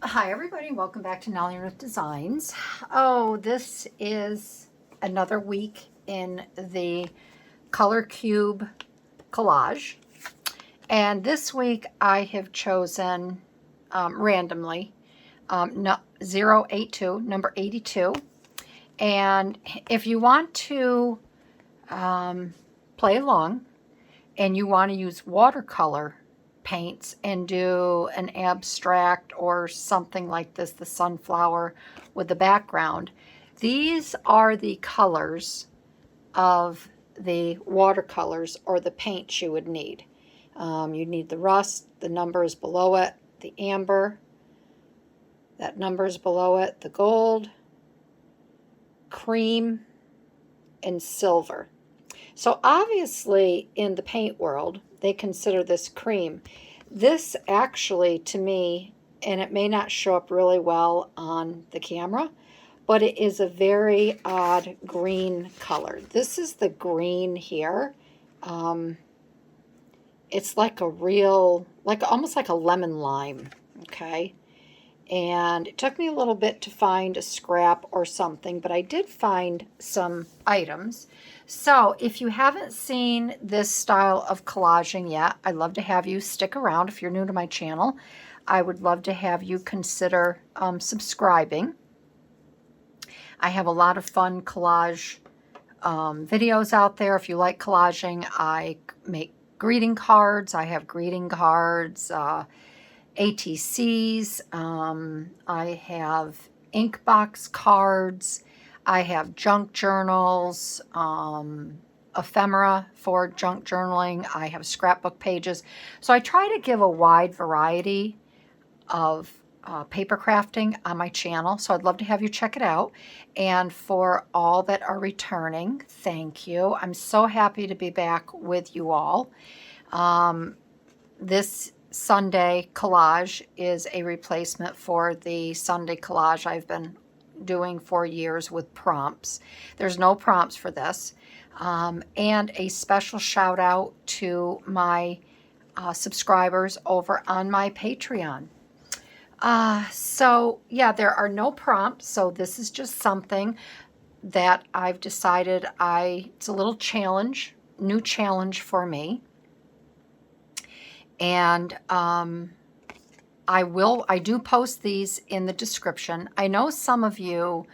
Hi everybody, welcome back to Nellie and Ruth Designs. Oh, this is another week in the color cube collage. And this week I have chosen randomly 082, number 82. And if you want to play along and you want to use watercolor paints and do an abstract or something like this, the sunflower with the background, these are the colors of the watercolors or the paints you would need. You'd need the rust, the numbers below it, the amber, that number's below it, the gold, cream, and silver. So obviously in the paint world, they consider this cream. This actually, to me, and it may not show up really well on the camera, but it is a very odd green color. This is the green here. It's like a real, almost like a lemon lime, okay? And it took me a little bit to find a scrap or something, but I did find some items. So if you haven't seen this style of collaging yet, I'd love to have you stick around. If you're new to my channel, I would love to have you consider subscribing. I have a lot of fun collage videos out there. If you like collaging, I make greeting cards. I have greeting cards, ATCs, I have ink box cards, I have junk journals, ephemera for junk journaling, I have scrapbook pages. So I try to give a wide variety of paper crafting on my channel, so I'd love to have you check it out. And for all that are returning, thank you. I'm so happy to be back with you all. This Sunday collage is a replacement for the Sunday collage I've been doing for years with prompts. There's no prompts for this. And a special shout out to my subscribers over on my Patreon. So yeah, there are no prompts, so this is just something that I've decided it's a little challenge, new challenge for me. And I do post these in the description. I know some of you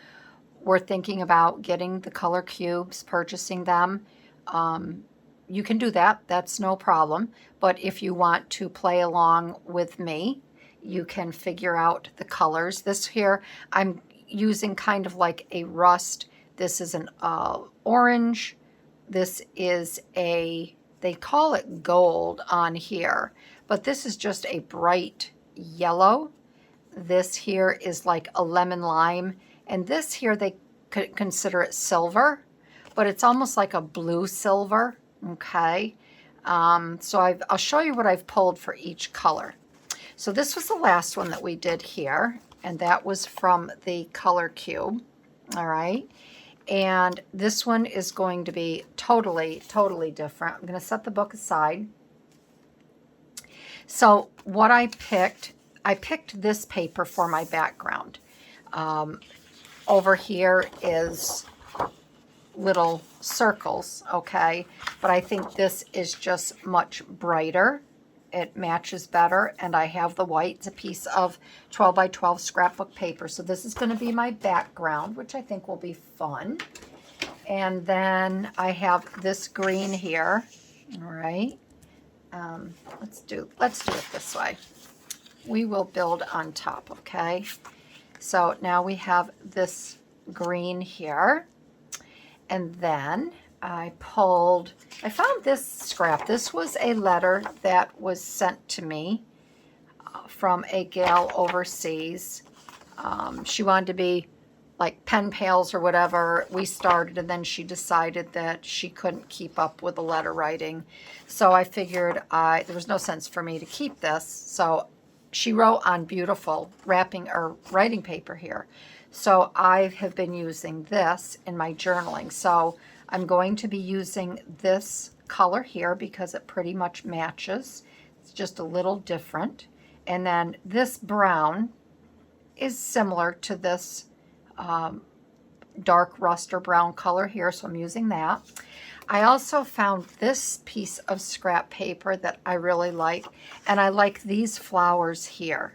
were thinking about getting the color cubes, purchasing them. You can do that, that's no problem. But if you want to play along with me, you can figure out the colors. This here, I'm using kind of like a rust. This is an orange. This is they call it gold on here, but this is just a bright yellow. This here is like a lemon lime, and this here they could consider it silver, but it's almost like a blue silver, okay? So I'll show you what I've pulled for each color. So this was the last one that we did here, and that was from the color cube, all right? And this one is going to be totally, totally different. I'm going to set the book aside. So what I picked this paper for my background. Over here is little circles, okay? But I think this is just much brighter. It matches better, and I have the white. It's a piece of 12 by 12 scrapbook paper. So this is going to be my background, which I think will be fun. And then I have this green here. All right. Let's do it this way. We will build on top, okay? So now we have this green here. And then I found this scrap. This was a letter that was sent to me from a gal overseas. She wanted to be like pen pals or whatever. We started, and then she decided that she couldn't keep up with the letter writing. So I figured there was no sense for me to keep this. So she wrote on beautiful writing paper here. So I have been using this in my journaling. So I'm going to be using this color here because it pretty much matches. It's just a little different. And then this brown is similar to this dark rust or brown color here, so I'm using that. I also found this piece of scrap paper that I really like, and I like these flowers here.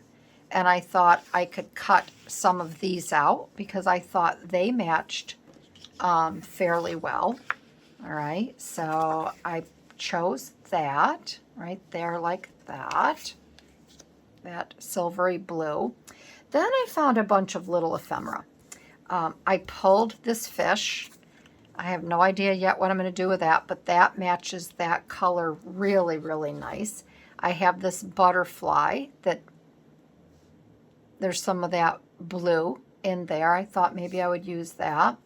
And I thought I could cut some of these out because I thought they matched fairly well. All right, so I chose that right there like that silvery blue. Then I found a bunch of little ephemera. I pulled this fish. I have no idea yet what I'm going to do with that, but that matches that color really, really nice. I have this butterfly that there's some of that blue in there. I thought maybe I would use that.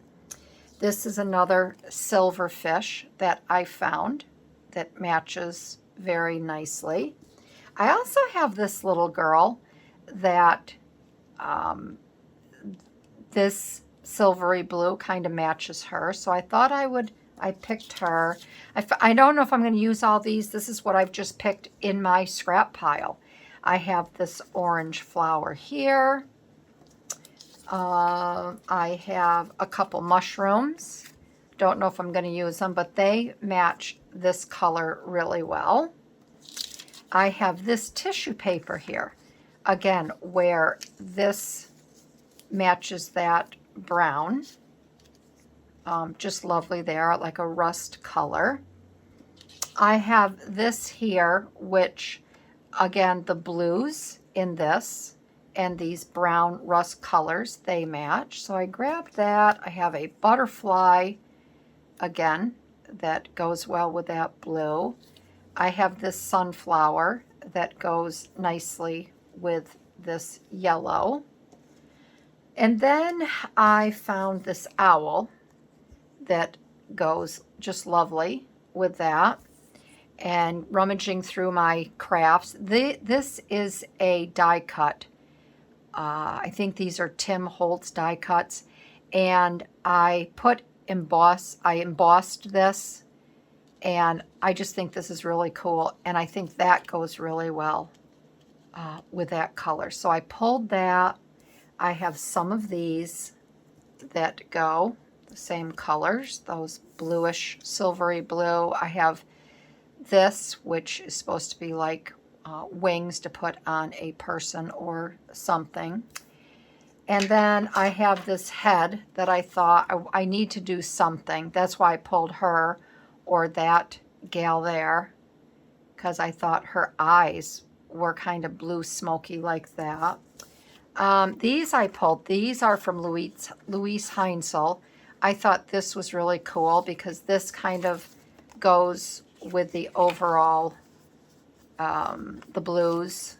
This is another silver fish that I found that matches very nicely. I also have this little girl that this silvery blue kind of matches her. So I thought I picked her. I don't know if I'm going to use all these. This is what I've just picked in my scrap pile. I have this orange flower here. I have a couple mushrooms. Don't know if I'm going to use them, but they match this color really well. I have this tissue paper here. Again, where this matches that brown. Just lovely there, like a rust color. I have this here, which, again, the blues in this and these brown rust colors, they match. So I grabbed that. I have a butterfly, again, that goes well with that blue. I have this sunflower that goes nicely with this yellow. And then I found this owl that goes just lovely with that. And rummaging through my crafts, this is a die cut. I think these are Tim Holtz die cuts. And I embossed this. And I just think this is really cool. And I think that goes really well with that color. So I pulled that. I have some of these that go the same colors, those bluish, silvery blue. I have this, which is supposed to be like wings to put on a person or something. And then I have this head that I thought I need to do something. That's why I pulled her or that gal there, because I thought her eyes were kind of blue smoky like that. These I pulled. These are from luiseHEINZL. I thought this was really cool because this kind of goes with the overall, the blues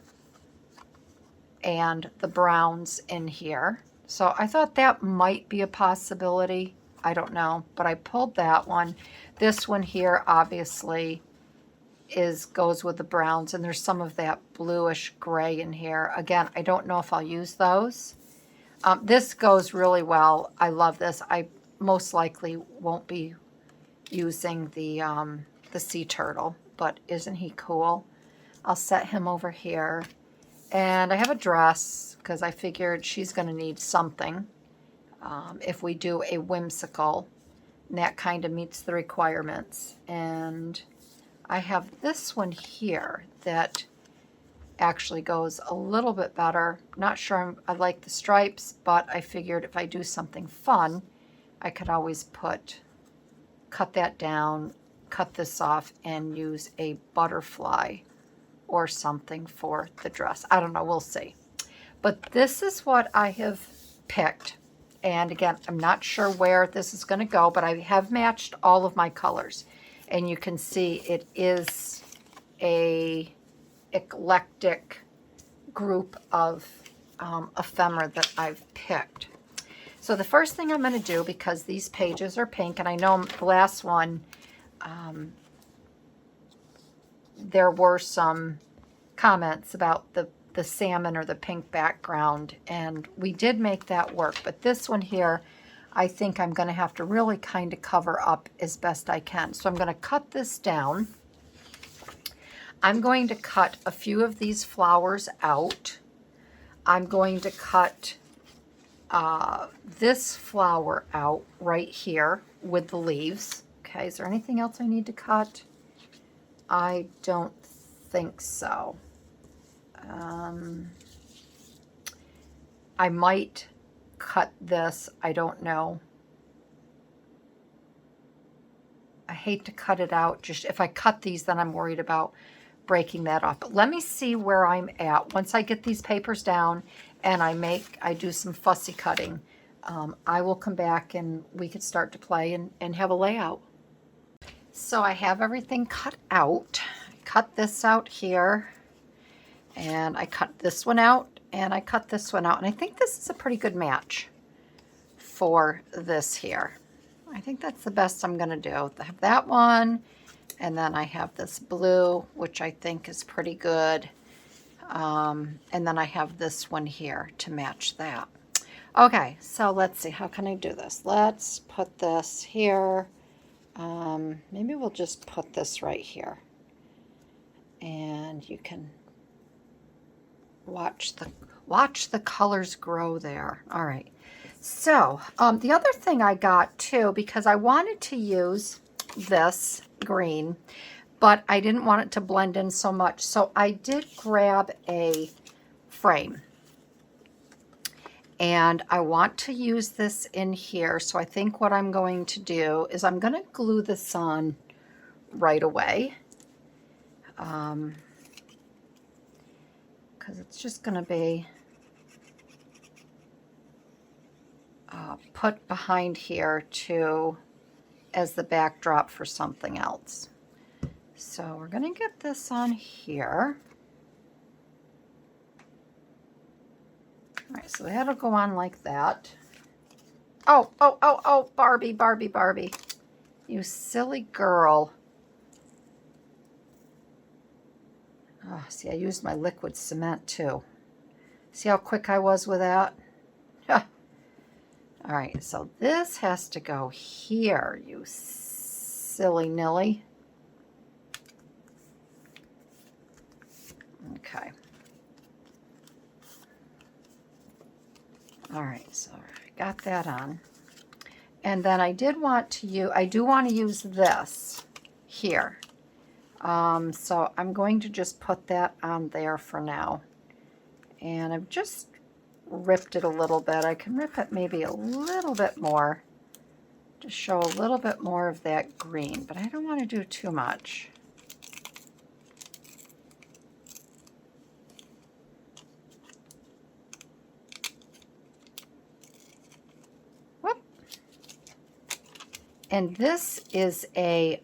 and the browns in here. So I thought that might be a possibility. I don't know, but I pulled that one. This one here obviously goes with the browns, and there's some of that bluish gray in here. Again, I don't know if I'll use those. This goes really well. I love this. I most likely won't be using the sea turtle, but isn't he cool? I'll set him over here. And I have a dress because I figured she's going to need something if we do a whimsical, and that kind of meets the requirements. And I have this one here that actually goes a little bit better. Not sure I like the stripes, but I figured if I do something fun, I could always cut that down, cut this off, and use a butterfly or something for the dress. I don't know, we'll see. But this is what I have picked. And again, I'm not sure where this is going to go, but I have matched all of my colors. And you can see it is a eclectic group of ephemera that I've picked. So the first thing I'm going to do, because these pages are pink, and I know the last one, there were some comments about the salmon or the pink background, and we did make that work. But this one here, I think I'm going to have to really kind of cover up as best I can. So I'm going to cut this down. I'm going to cut a few of these flowers out. I'm going to cut this flower out right here with the leaves. Okay, is there anything else I need to cut? I don't think so. I might cut this, I don't know. I hate to cut it out. Just if I cut these, then I'm worried about breaking that off. But let me see where I'm at. Once I get these papers down and I do some fussy cutting, I will come back and we could start to play and have a layout. So I have everything cut out. I cut this out here, and I cut this one out, and I cut this one out. And I think this is a pretty good match for this here. I think that's the best I'm going to do. I have that one, and then I have this blue, which I think is pretty good. And then I have this one here to match that. Okay, so let's see. How can I do this? Let's put this here. Maybe we'll just put this right here. And you can watch the colors grow there. All right. So the other thing I got too, because I wanted to use this green, but I didn't want it to blend in so much. So I did grab a frame, and I want to use this in here. So I think what I'm going to do is I'm going to glue this on right away. Because it's just going to be put behind here as the backdrop for something else. So we're going to get this on here. All right, so that'll go on like that. Oh, Barbie. You silly girl. Oh, see, I used my liquid cement too. See how quick I was with that? All right, so this has to go here, you silly Nellie. Okay. All right, so I got that on. And then I do want to use this here. So I'm going to just put that on there for now. And I've just ripped it a little bit. I can rip it maybe a little bit more to show a little bit more of that green, but I don't want to do too much. Whoop. And this is a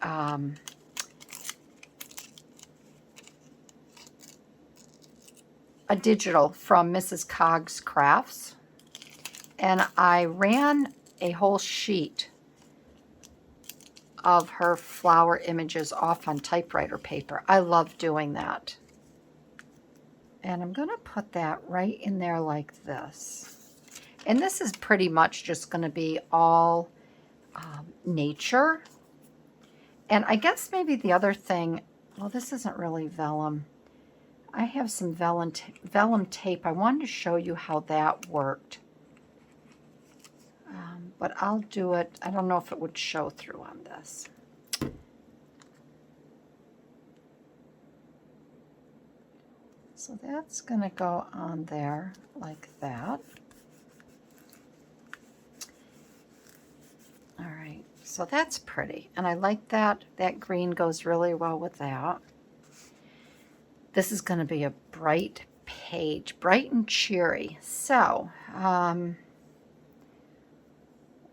digital from Mrs. Cog's Crafts, and I ran a whole sheet of her flower images off on typewriter paper. I love doing that. And I'm going to put that right in there like this. And this is pretty much just going to be all nature. And I guess maybe the other thing, well, this isn't really vellum. I have some vellum tape. I wanted to show you how that worked. But I'll do it. I don't know if it would show through on this. So that's going to go on there like that. All right, so that's pretty. And I like that. That green goes really well with that. This is going to be a bright page, bright and cheery. So,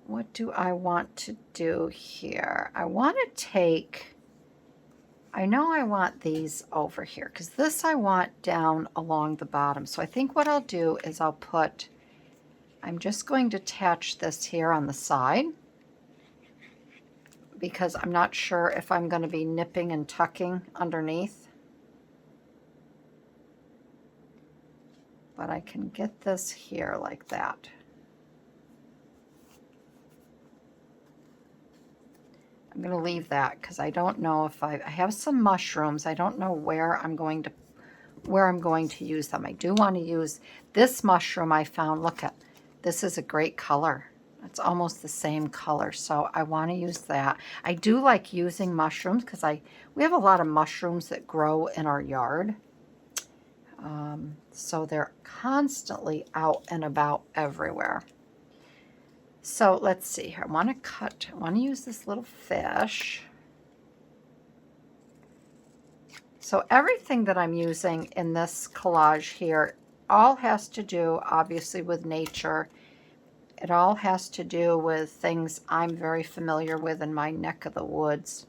what do I want to do here? I want to take, I know I want these over here because this I want down along the bottom. So I think what I'll do is I'm just going to attach this here on the side because I'm not sure if I'm going to be nipping and tucking underneath. But I can get this here like that. I'm going to leave that because I don't know if I have some mushrooms. I don't know where I'm going to where I'm going to use them. I do want to use this mushroom I found. Look at, this is a great color. It's almost the same color, so I want to use that. I do like using mushrooms because we have a lot of mushrooms that grow in our yard. So they're constantly out and about everywhere. So let's see here. I want to use this little fish. So everything that I'm using in this collage here all has to do, obviously, with nature. It all has to do with things I'm very familiar with in my neck of the woods.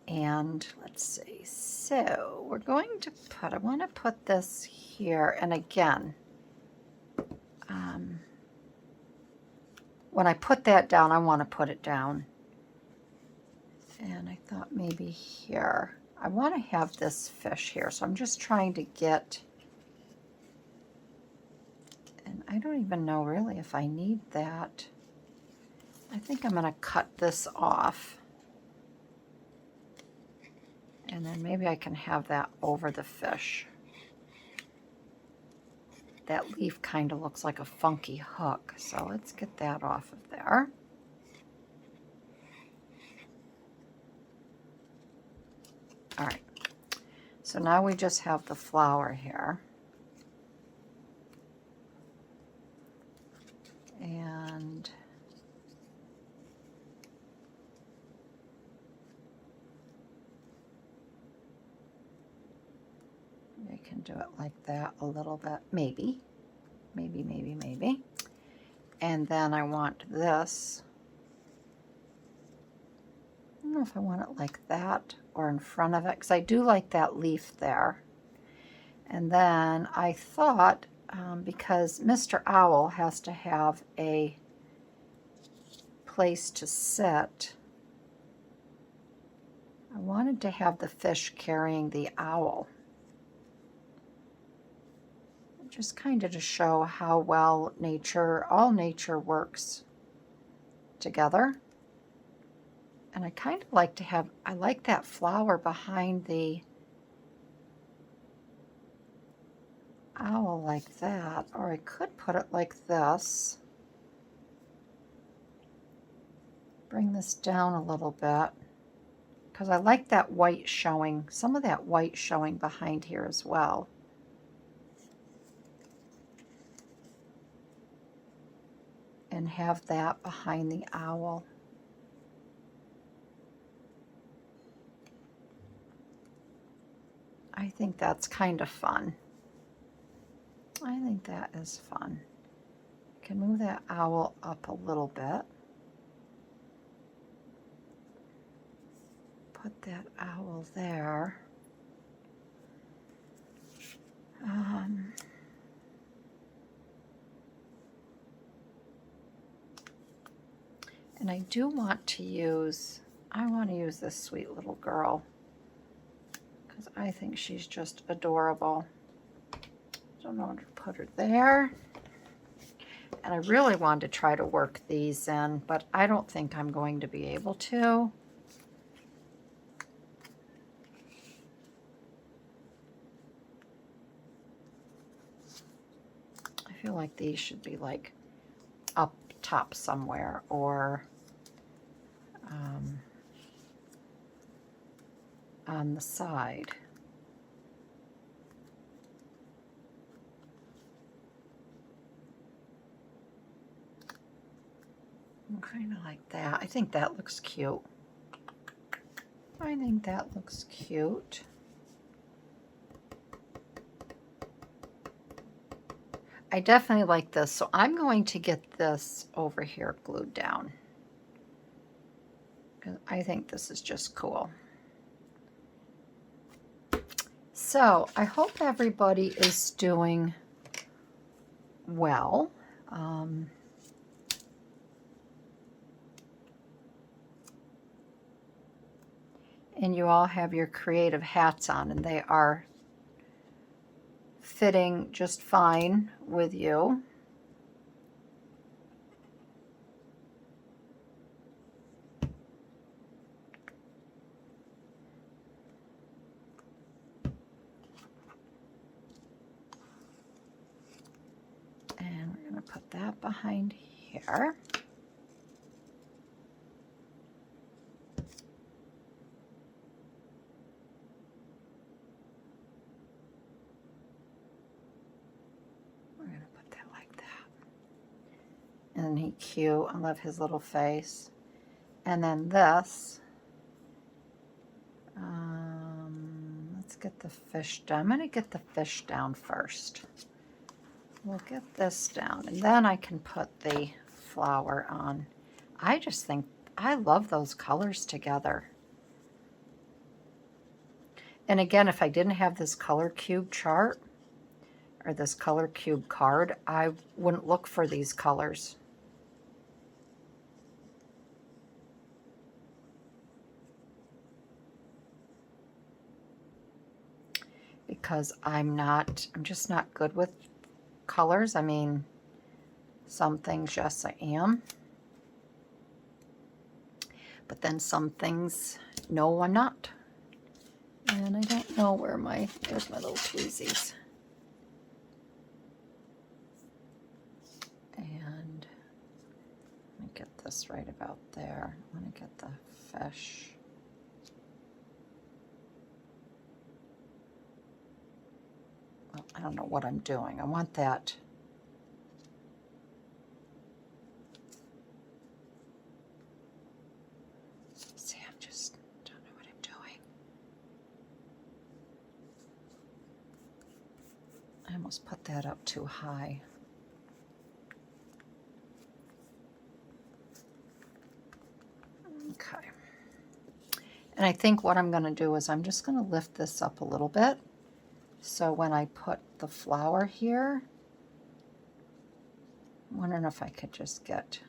And let's see. So we're going to I want to put this here. And again, when I put that down, I want to put it down. And I thought maybe here. I want to have this fish here. So I'm just trying to get, and I don't even know really if I need that. I think I'm going to cut this off. And then maybe I can have that over the fish. That leaf kind of looks like a funky hook. So let's get that off of there. All right. So now we just have the flower here. And I can do it like that a little bit, maybe. And then I want this. I don't know if I want it like that or in front of it, because I do like that leaf there. And then I thought, because Mr. Owl has to have a place to sit, I wanted to have the fish carrying the owl. Just kind of to show how well all nature works together. And I kind of like to have, I like that flower behind the owl like that, or I could put it like this. Bring this down a little bit, because I like that white showing, some of that white showing behind here as well. And have that behind the owl. I think that's kind of fun. I think that is fun. I can move that owl up a little bit. Put that owl there. And I do want to use, I want to use this sweet little girl, because I think she's just adorable. Don't know what to put her there. And I really wanted to try to work these in, but I don't think I'm going to be able to. I feel like these should be like up top somewhere, or on the side. Kind of like that. I think that looks cute. I think that looks cute. I definitely like this, so I'm going to get this over here glued down, because I think this is just cool. So I hope everybody is doing well. And you all have your creative hats on, and they are fitting just fine with you. going to put that behind here. We're going to put that like that. Isn't he cute? I love his little face. And then this, let's get the fish down. I'm going to get the fish down first. We'll get this down, and then I can put the flower on. I just think, I love those colors together. And again, if I didn't have this color cube chart, or this color cube card, I wouldn't look for these colors. Because I'm just not good with colors. I mean, some things, yes, I am. But then some things, no, I'm not. And I don't know where there's my little tweezies. And let me get this right about there. I want to get the fish. Well, I don't know what I'm doing. I want that. See, I just don't know what I'm doing. I almost put that up too high. Okay. And I think what I'm going to do is I'm just going to lift this up a little bit. So when I put the flower here, I'm wondering if I could just get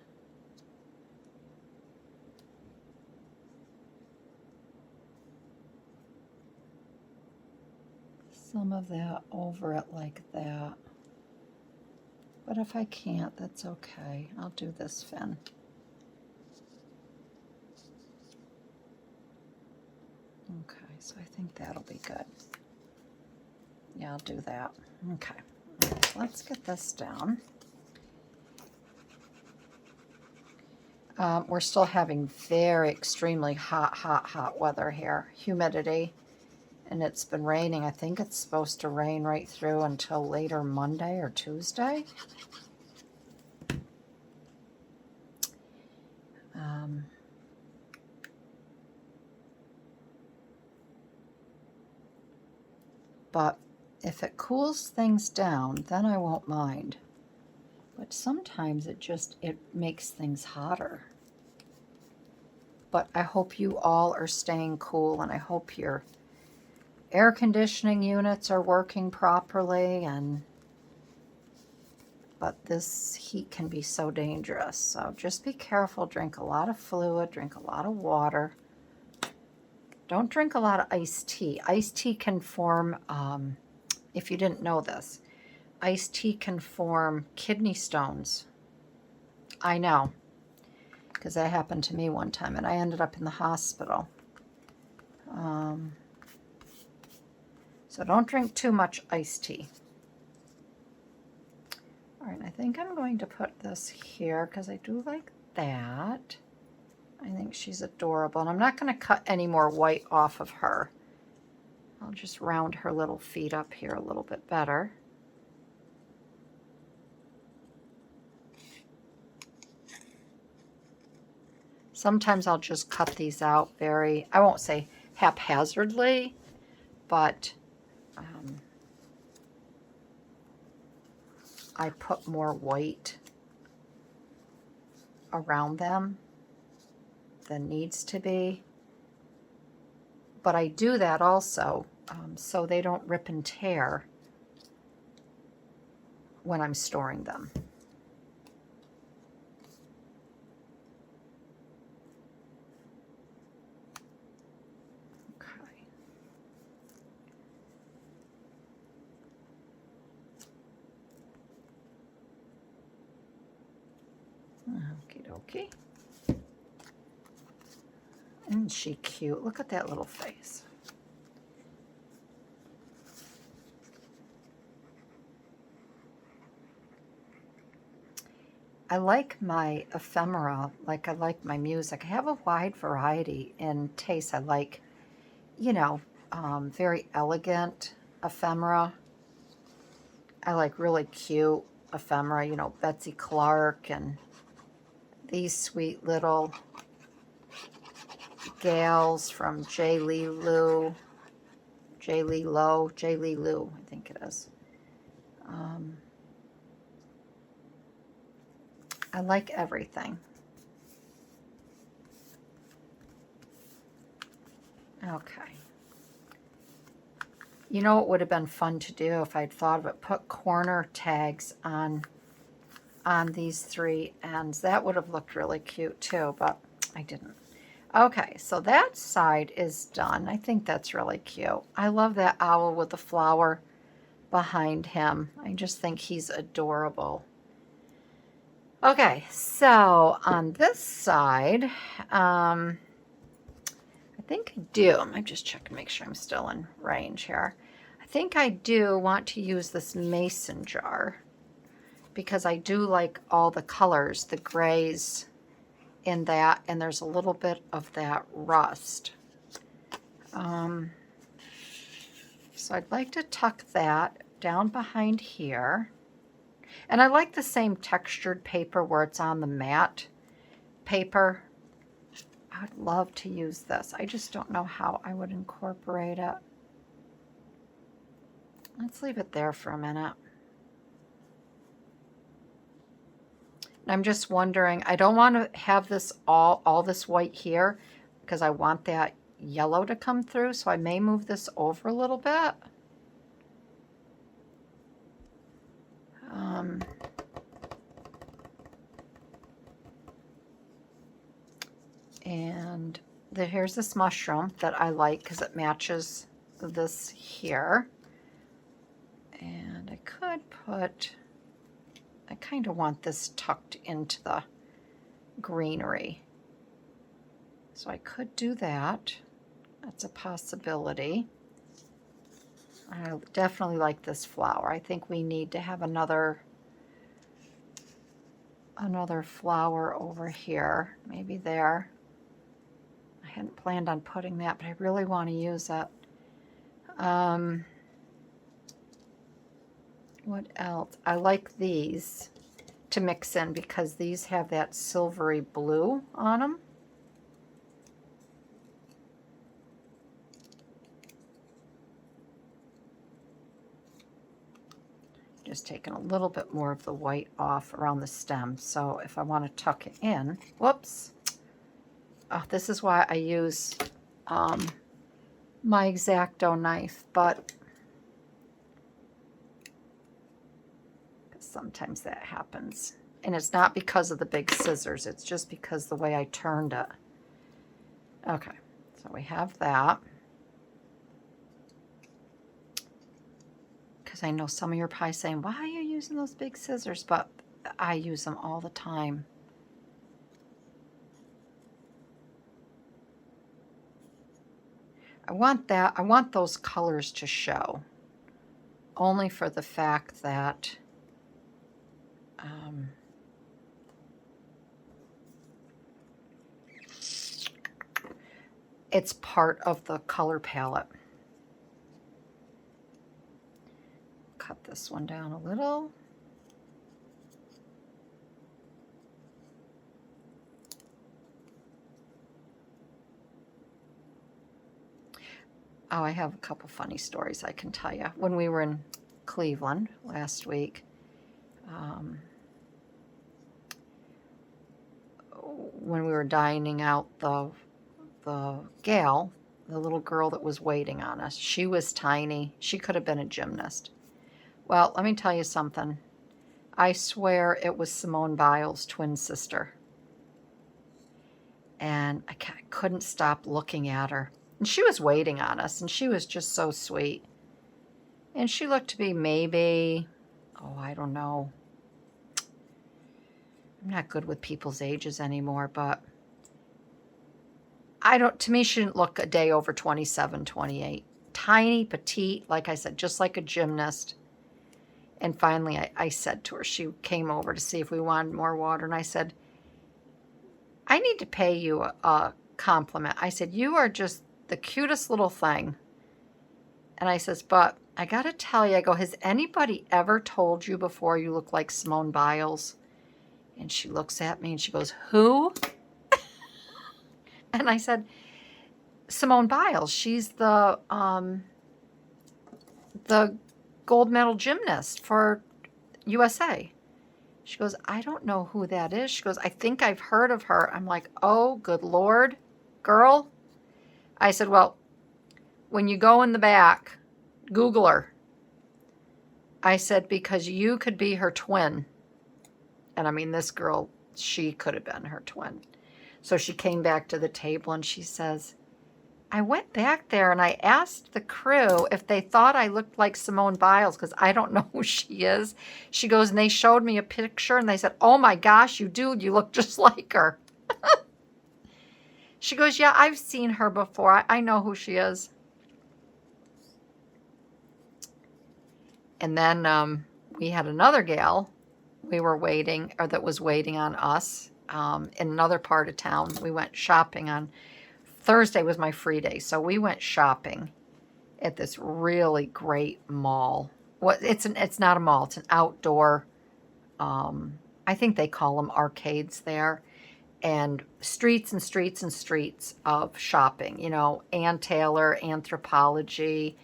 some of that over it like that. But if I can't, that's okay. I'll do this fin. Okay, so I think that'll be good. Yeah, I'll do that. Okay, right, let's get this down. We're still having very extremely hot weather here. Humidity. And it's been raining. I think it's supposed to rain right through until later Monday or Tuesday. But if it cools things down, then I won't mind. But sometimes it makes things hotter. But I hope you all are staying cool, and I hope your air conditioning units are working properly. But this heat can be so dangerous. So just be careful. Drink a lot of fluid. Drink a lot of water. Don't drink a lot of iced tea. Iced tea can form, if you didn't know this, iced tea can form kidney stones. I know, because that happened to me one time, and I ended up in the hospital. So don't drink too much iced tea. All right, I think I'm going to put this here because I do like that. I think she's adorable, and I'm not going to cut any more white off of her. I'll just round her little feet up here a little bit better. Sometimes I'll just cut these out very, I won't say haphazardly, but I put more white around them than needs to be. But I do that also so they don't rip and tear when I'm storing them. Okay. Okie dokie. Isn't she cute? Look at that little face. I like my ephemera, like I like my music. I have a wide variety in taste. I like, you know, very elegant ephemera. I like really cute ephemera, you know, Betsy Clark and these sweet little gals from byJLeeLoo, byJLeeLoo, I think it is. I like everything. Okay. You know what would have been fun to do if I'd thought of it? Put corner tags on these three ends. That would have looked really cute too, but I didn't. Okay, so that side is done. I think that's really cute. I love that owl with the flower behind him. I just think he's adorable. Okay, so on this side, I think I do. I'm just checking to make sure I'm still in range here. I think I do want to use this mason jar because I do like all the colors, the grays in that, and there's a little bit of that rust. So I'd like to tuck that down behind here. And I like the same textured paper where it's on the matte paper. I'd love to use this. I just don't know how I would incorporate it. Let's leave it there for a minute. And I'm just wondering, I don't want to have this all this white here because I want that yellow to come through, so I may move this over a little bit. And here's this mushroom that I like because it matches this here. And I could put, I kind of want this tucked into the greenery. So I could do that. That's a possibility. I definitely like this flower. I think we need to have another flower over here, maybe there. I hadn't planned on putting that, but I really want to use it. What else? I like these to mix in because these have that silvery blue on them. Just taking a little bit more of the white off around the stem. So if I want to tuck it in, whoops. Oh, this is why I use my X-Acto knife, but sometimes that happens. And it's not because of the big scissors, it's just because the way I turned it. Okay, so we have that. Because I know some of you are probably saying, why are you using those big scissors? But I use them all the time. I want those colors to show, only for the fact that it's part of the color palette. Cut this one down a little. Oh, I have a couple funny stories I can tell you. When we were in Cleveland last week, when we were dining out, the gal, the little girl that was waiting on us, she was tiny. She could have been a gymnast. Well, let me tell you something. I swear it was Simone Biles' twin sister. And I couldn't stop looking at her. And she was waiting on us, and she was just so sweet. And she looked to be maybe, oh, I don't know. I'm not good with people's ages anymore, but to me, she didn't look a day over 27, 28. Tiny, petite, like I said, just like a gymnast. And finally, I said to her, she came over to see if we wanted more water. And I said, I need to pay you a compliment. I said, you are just the cutest little thing. And I says, but I got to tell you, I go, has anybody ever told you before you look like Simone Biles? And she looks at me and she goes, who? And I said, Simone Biles. She's the gold medal gymnast for USA. She goes, I don't know who that is. She goes, I think I've heard of her. I'm like, oh, good Lord, girl. I said, well, when you go in the back, Google her. I said, because you could be her twin. And I mean, this girl, she could have been her twin. So she came back to the table and she says, I went back there and I asked the crew if they thought I looked like Simone Biles because I don't know who she is. She goes, and they showed me a picture and they said, oh my gosh, you do. You look just like her. She goes, yeah, I've seen her before. I know who she is. And then we had another gal we were waiting, or that was waiting on us in another part of town. We went shopping on Thursday was my free day, so we went shopping at this really great mall. Well, it's not a mall; it's an outdoor. I think they call them arcades there, and streets and streets and streets of shopping. You know, Ann Taylor, Anthropologie,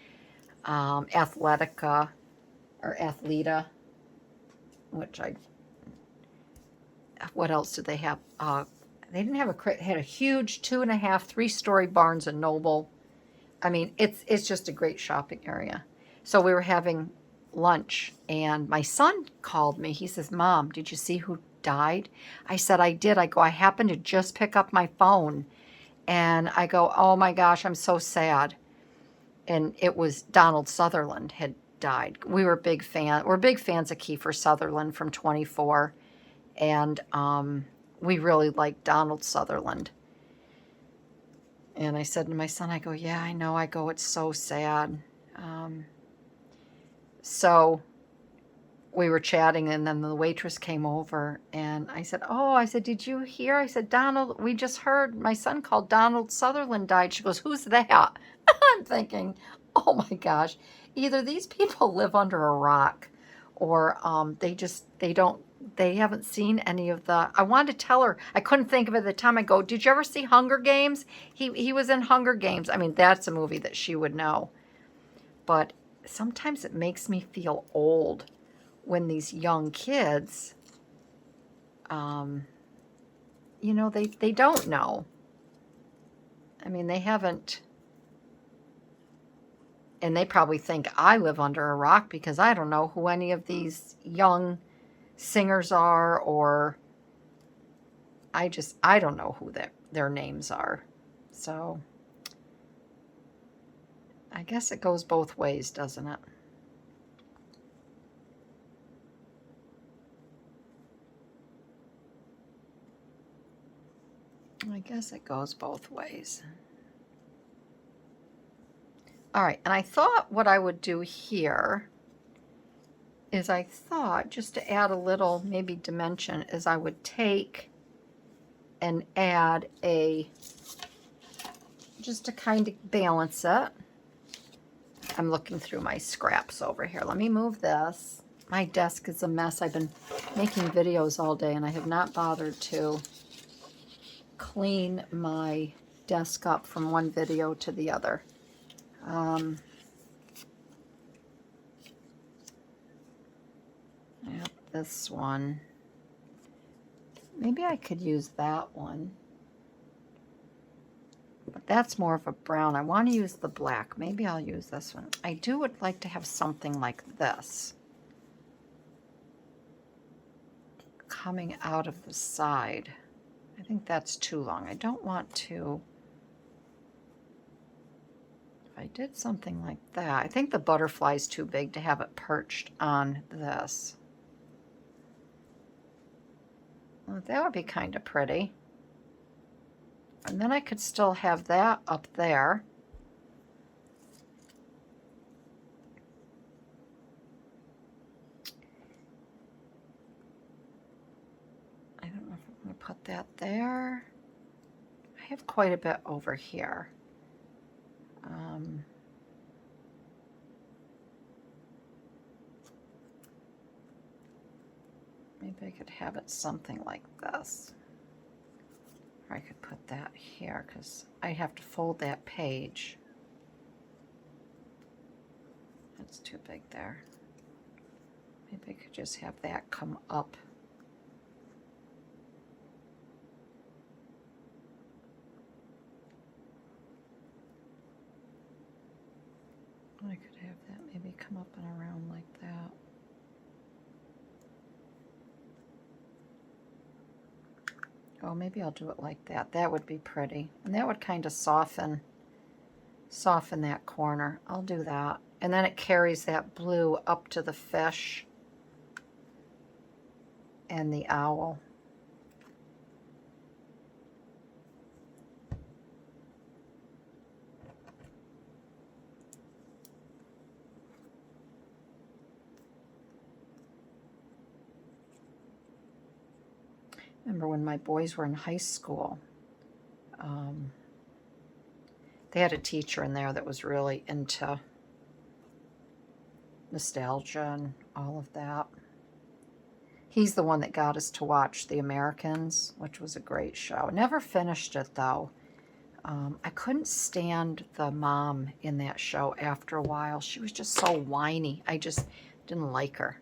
Athletica, or Athleta. Which what else did they have? They didn't have had a huge 2.5, 3-story Barnes and Noble. I mean, it's just a great shopping area. So we were having lunch and my son called me. He says, Mom, did you see who died? I said, I did. I go, I happened to just pick up my phone and I go, oh my gosh, I'm so sad. And it was Donald Sutherland had died. We're big fans of Kiefer Sutherland from 24. And we really like Donald Sutherland. And I said to my son, I go, yeah, I know. I go, it's so sad. So we were chatting, and then the waitress came over, and I said, did you hear? I said, Donald, we just heard my son called Donald Sutherland died. She goes, who's that? I'm thinking, oh my gosh, either these people live under a rock or they haven't seen any of the, I wanted to tell her, I couldn't think of it at the time. I go, did you ever see Hunger Games? He was in Hunger Games. I mean, that's a movie that she would know. But sometimes it makes me feel old when these young kids, you know, they don't know. I mean, they haven't, and they probably think I live under a rock because I don't know who any of these young singers are, or I don't know who their names are. So I guess it goes both ways, doesn't it? I guess it goes both ways. All right, and I thought what I would do here is I thought just to add a little maybe dimension is I would take and add just to kind of balance it. I'm looking through my scraps over here. Let me move this. My desk is a mess. I've been making videos all day and I have not bothered to clean my desk up from one video to the other. Yep, this one. Maybe I could use that one. But that's more of a brown. I want to use the black. Maybe I'll use this one. I would like to have something like this coming out of the side. I think that's too long. I don't want to. If I did something like that, I think the butterfly's too big to have it perched on this. Well, that would be kind of pretty. And then I could still have that up there. that there. I have quite a bit over here. Maybe I could have it something like this. Or I could put that here because I have to fold that page. That's too big there. Maybe I could just have that come up. I could have that maybe come up and around like that. Oh, maybe I'll do it like that. That would be pretty. And that would kind of soften that corner. I'll do that. And then it carries that blue up to the fish and the owl. Remember when my boys were in high school, they had a teacher in there that was really into nostalgia and all of that. He's the one that got us to watch The Americans, which was a great show. Never finished it, though. I couldn't stand the mom in that show after a while. She was just so whiny. I just didn't like her.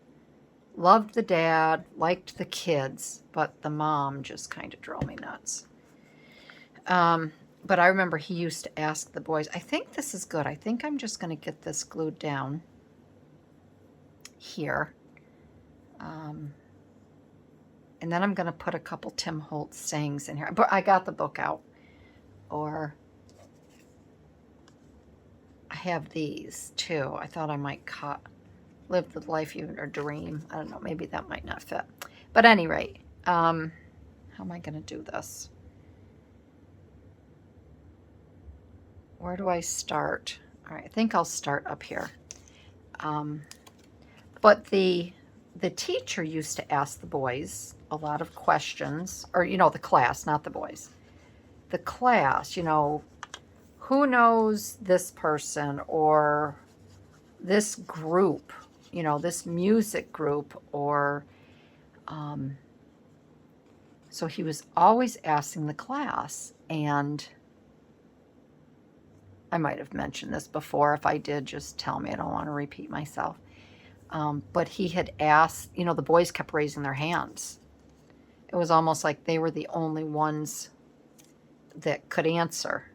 Loved the dad, liked the kids, but the mom just kind of drove me nuts. But I remember he used to ask the boys, I think this is good. I think I'm just going to get this glued down here. And then I'm going to put a couple Tim Holtz sayings in here. But I got the book out. Or I have these too. I thought I might cut. Live the life you or dream. I don't know, maybe that might not fit. But at any rate, how am I going to do this? Where do I start? All right, I think I'll start up here. But the teacher used to ask the boys a lot of questions, or, you know, the class, not the boys. The class, you know, who knows this person or this group? You know, this music group, or so he was always asking the class, and I might have mentioned this before. If I did, just tell me. I don't want to repeat myself. But he had asked, you know, the boys kept raising their hands. It was almost like they were the only ones that could answer.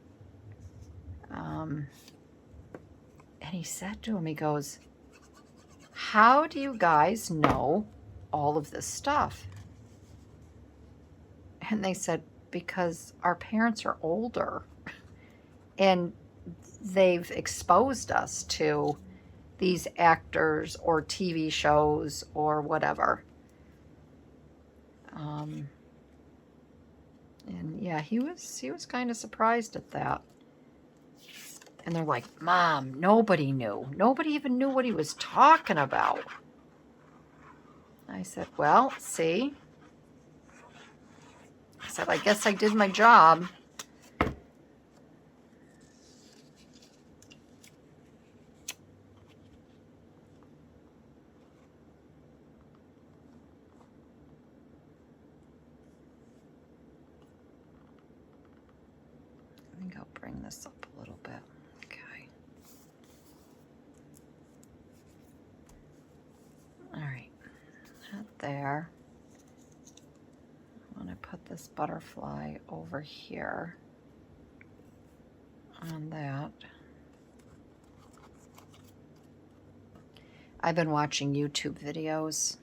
And he said to him, he goes, how do you guys know all of this stuff? And they said, because our parents are older and they've exposed us to these actors or TV shows or whatever. And yeah, he was kind of surprised at that. And they're like, Mom, nobody knew. Nobody even knew what he was talking about. I said, well, see. I said, I guess I did my job. I think I'll bring this up a little bit. Okay. All right. That there. I want to put this butterfly over here on that. I've been watching YouTube videos.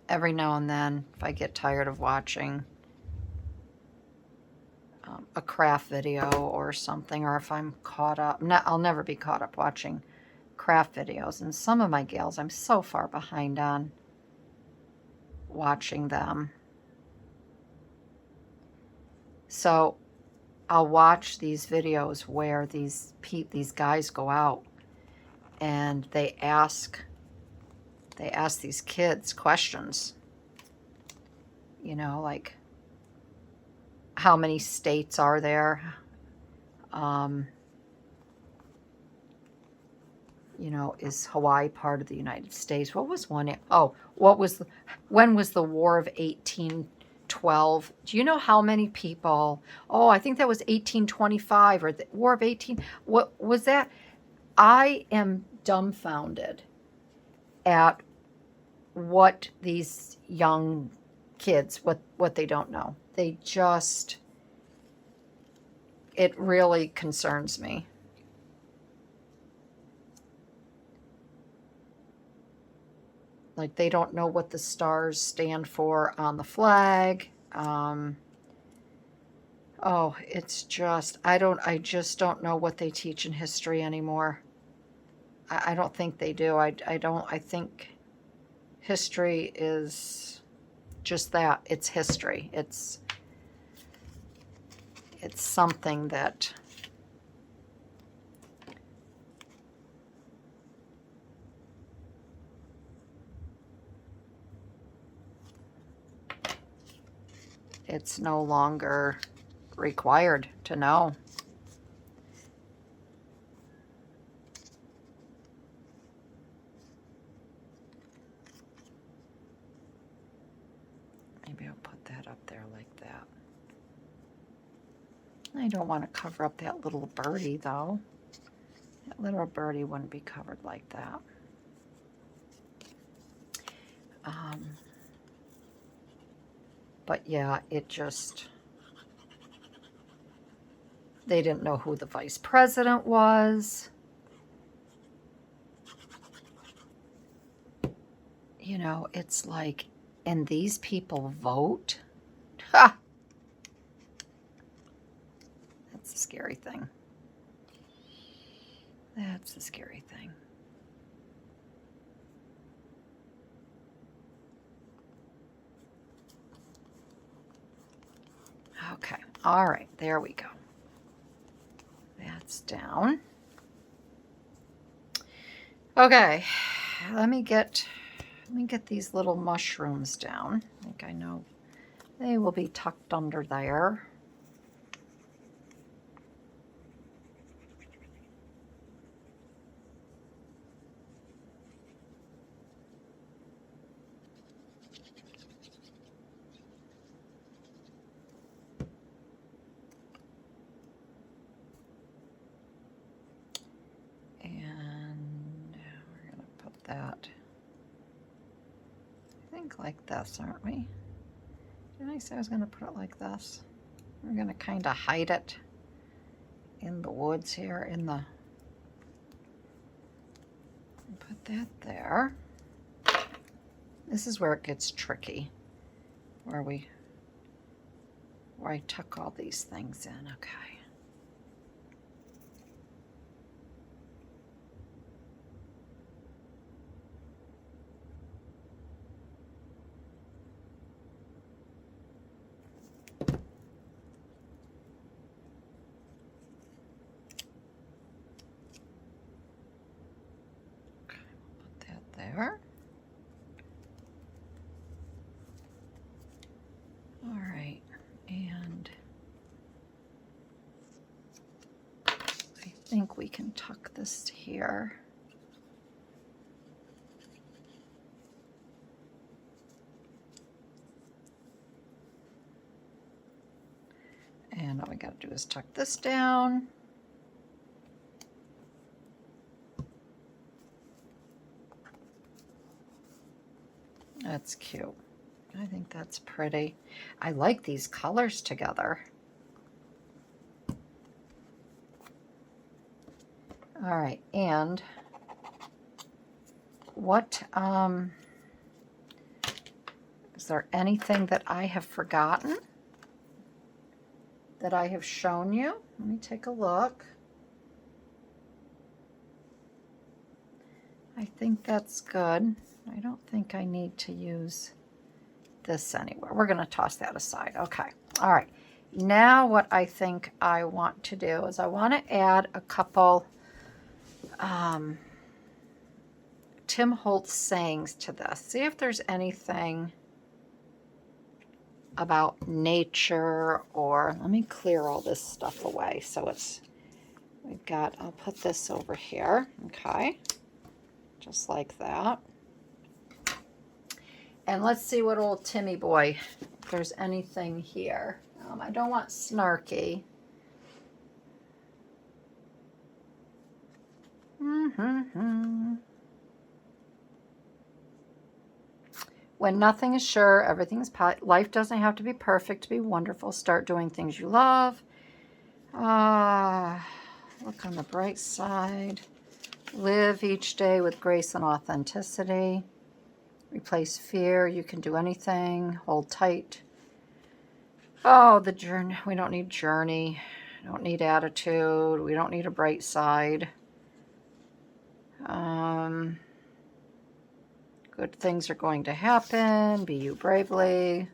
Every now and then, if I get tired of watching a craft video or something, or if I'm caught up, I'll never be caught up watching craft videos. And some of my gals, I'm so far behind on watching them. So I'll watch these videos where these guys go out and they ask these kids questions. you know, like how many states are there? You know, is Hawaii part of the United States? What was one? Oh, when was the War of 1812? Do you know how many people? Oh, I think that was 1825 or the War of 18. What was that? I am dumbfounded at what these young kids, what they don't know. They just, it really concerns me. Like they don't know what the stars stand for on the flag. Oh, it's just, I just don't know what they teach in history anymore. I don't think they do. I think history is just that. It's history. It's something that it's no longer required to know. Maybe I'll put that up there like that. I don't want to cover up that little birdie though. That little birdie wouldn't be covered like that. But yeah, it just, they didn't know who the vice president was. You know, it's like, and these people vote? Ha! That's the scary thing. That's the scary thing. Okay, all right, there we go. That's down. Okay, let me get these little mushrooms down. I think I know they will be tucked under there. That. I think like this, aren't we? Didn't I say I was going to put it like this? We're going to kind of hide it in the woods here, in the, put that there. This is where it gets tricky, where I tuck all these things in. Okay. There. All right, and I think we can tuck this here. And all we got to do is tuck this down. That's cute. I think that's pretty. I like these colors together. All right, and what, is there anything that I have forgotten that I have shown you? Let me take a look. I think that's good. I don't think I need to use this anywhere. We're going to toss that aside. Okay. All right. Now what I think I want to do is I want to add a couple Tim Holtz sayings to this. See if there's anything about nature, or let me clear all this stuff away. So it's, we've got, I'll put this over here, okay, just like that. And let's see what old Timmy boy, if there's anything here. I don't want snarky. When nothing is sure, everything is life doesn't have to be perfect to be wonderful. Start doing things you love. Look on the bright side. Live each day with grace and authenticity. Replace fear. You can do anything. Hold tight. Oh, the journey. We don't need journey. We don't need attitude. We don't need a bright side. Good things are going to happen. Be you bravely.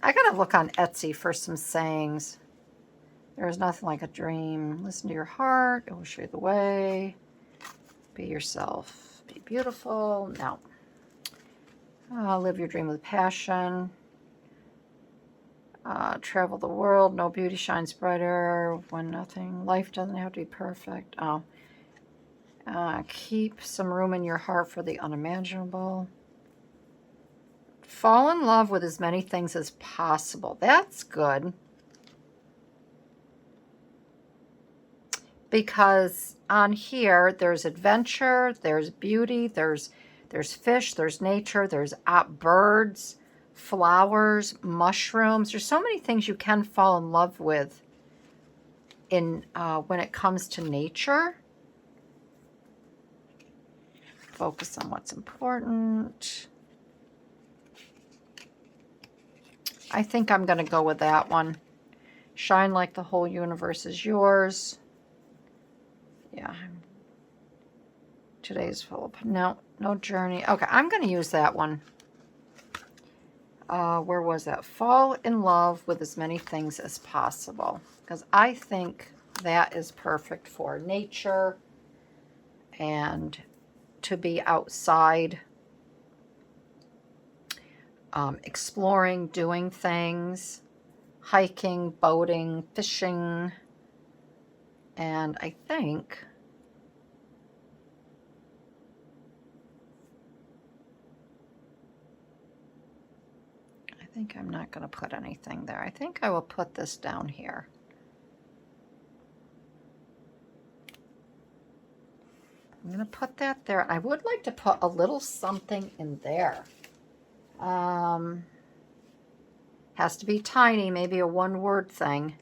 I gotta look on Etsy for some sayings. There is nothing like a dream. Listen to your heart. It will show you the way. Be yourself. Be beautiful. No. Live your dream with passion. Travel the world. No beauty shines brighter when nothing. Life doesn't have to be perfect. Oh. Keep some room in your heart for the unimaginable. Fall in love with as many things as possible. That's good. Because on here, there's adventure, there's beauty, there's fish, there's nature, there's birds, flowers, mushrooms. There's so many things you can fall in love with in when it comes to nature. Focus on what's important. I think I'm going to go with that one. Shine like the whole universe is yours. Yeah. Today's full of, no journey. Okay, I'm going to use that one. Where was that? Fall in love with as many things as possible. Because I think that is perfect for nature and to be outside, exploring, doing things, hiking, boating, fishing, and I think I'm not going to put anything there. I think I will put this down here. I'm going to put that there. I would like to put a little something in there. Has to be tiny, maybe a one-word thing.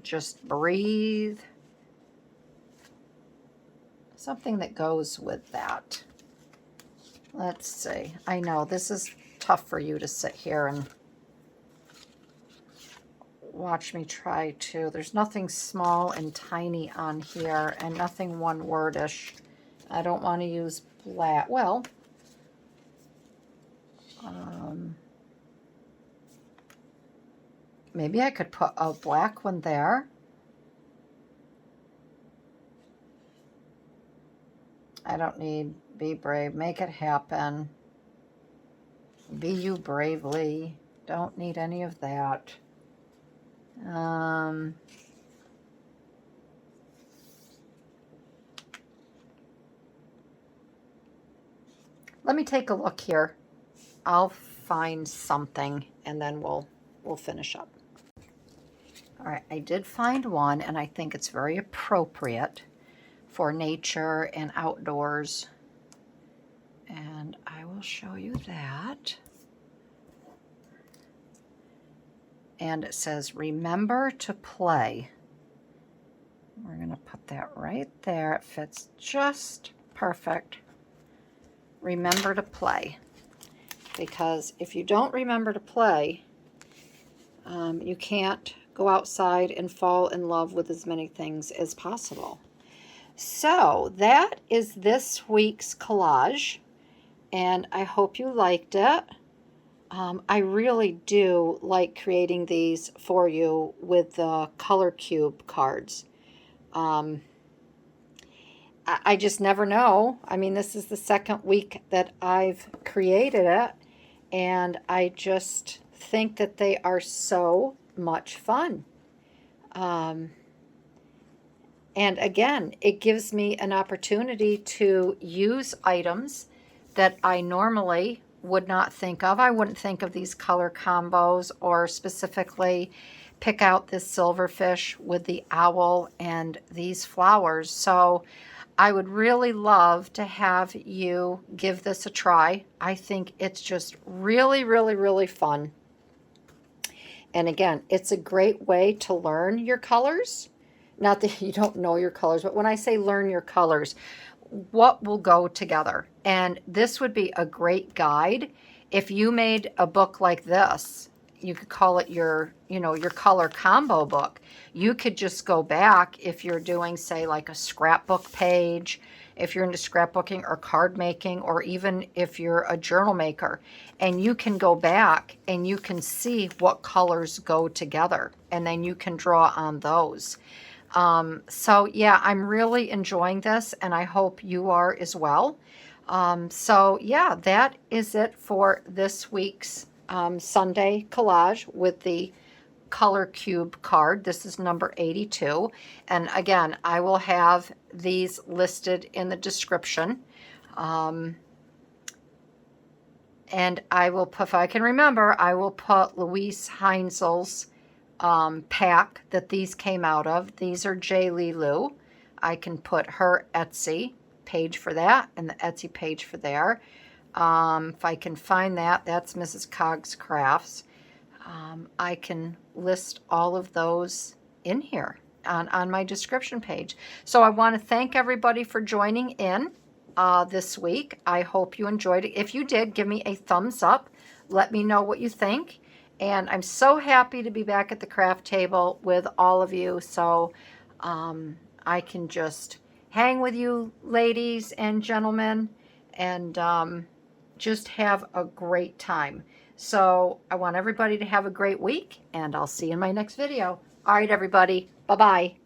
Just breathe. Something that goes with that. Let's see. I know this is tough for you to sit here and watch me try to. There's nothing small and tiny on here and nothing one-wordish. I don't want to use black. Well, maybe I could put a black one there. I don't need be brave. Make it happen. Be you bravely. Don't need any of that. Let me take a look here. I'll find something and then we'll finish up. All right, I did find one and I think it's very appropriate for nature and outdoors. And I will show you that. And it says, remember to play. We're going to put that right there. It fits just perfect. Remember to play. Because if you don't remember to play, you can't go outside and fall in love with as many things as possible. So that is this week's collage. And I hope you liked it. I really do like creating these for you with the color cube cards. I just never know. I mean, this is the second week that I've created it, and I just think that they are so much fun. And again, it gives me an opportunity to use items that I normally would not think of. I wouldn't think of these color combos, or specifically pick out this silverfish with the owl and these flowers. So I would really love to have you give this a try. I think it's just really, really, really fun. And again, it's a great way to learn your colors. Not that you don't know your colors, but when I say learn your colors, what will go together? And this would be a great guide. If you made a book like this, you could call it your, your color combo book. You could just go back if you're doing, say, like a scrapbook page, if you're into scrapbooking or card making, or even if you're a journal maker, and you can go back and you can see what colors go together, and then you can draw on those. So yeah, I'm really enjoying this, and I hope you are as well. So yeah, that is it for this week's Sunday collage with the color cube card. This is number 82. And again, I will have these listed in the description. And I will put, if I can remember, I will put luiseHEINZL's pack that these came out of. These are byJLeeLoo. I can put her Etsy page for that and the Etsy page for there. If I can find that, that's Mrs. Cog's Crafts. I can list all of those in here on my description page. So I want to thank everybody for joining in this week. I hope you enjoyed it. If you did, give me a thumbs up. Let me know what you think. And I'm so happy to be back at the craft table with all of you. So I can just hang with you ladies and gentlemen, and just have a great time. So I want everybody to have a great week, and I'll see you in my next video. All right, everybody. Bye-bye.